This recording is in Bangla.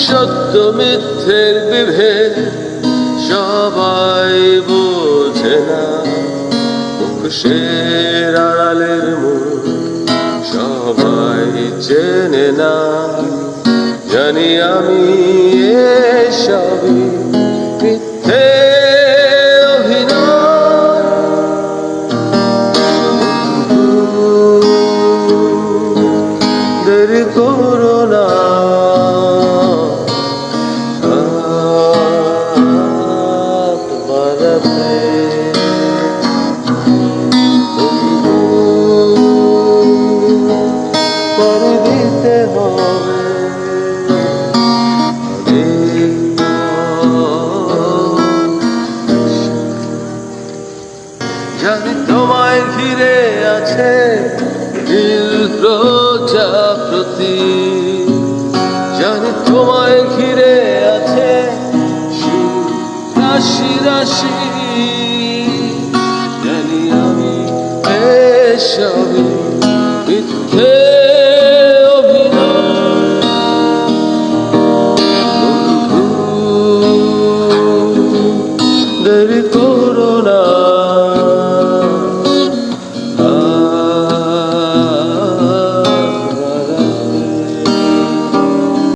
সত্য মিথ্যের বিভেদ সবাই বোঝে না, মুখের আড়ালের মুখ সবাই চেনে না। জানি আমি এসবই মিথ্যে অভিনয়, দেরি করো না, দিতে হবে জানি তোমায় ঘিরে আছে নীল প্রজাপতি, জানি তোমায় ঘিরে আছে রাশি রাশি, জানি আমি এসবই মিথ্যে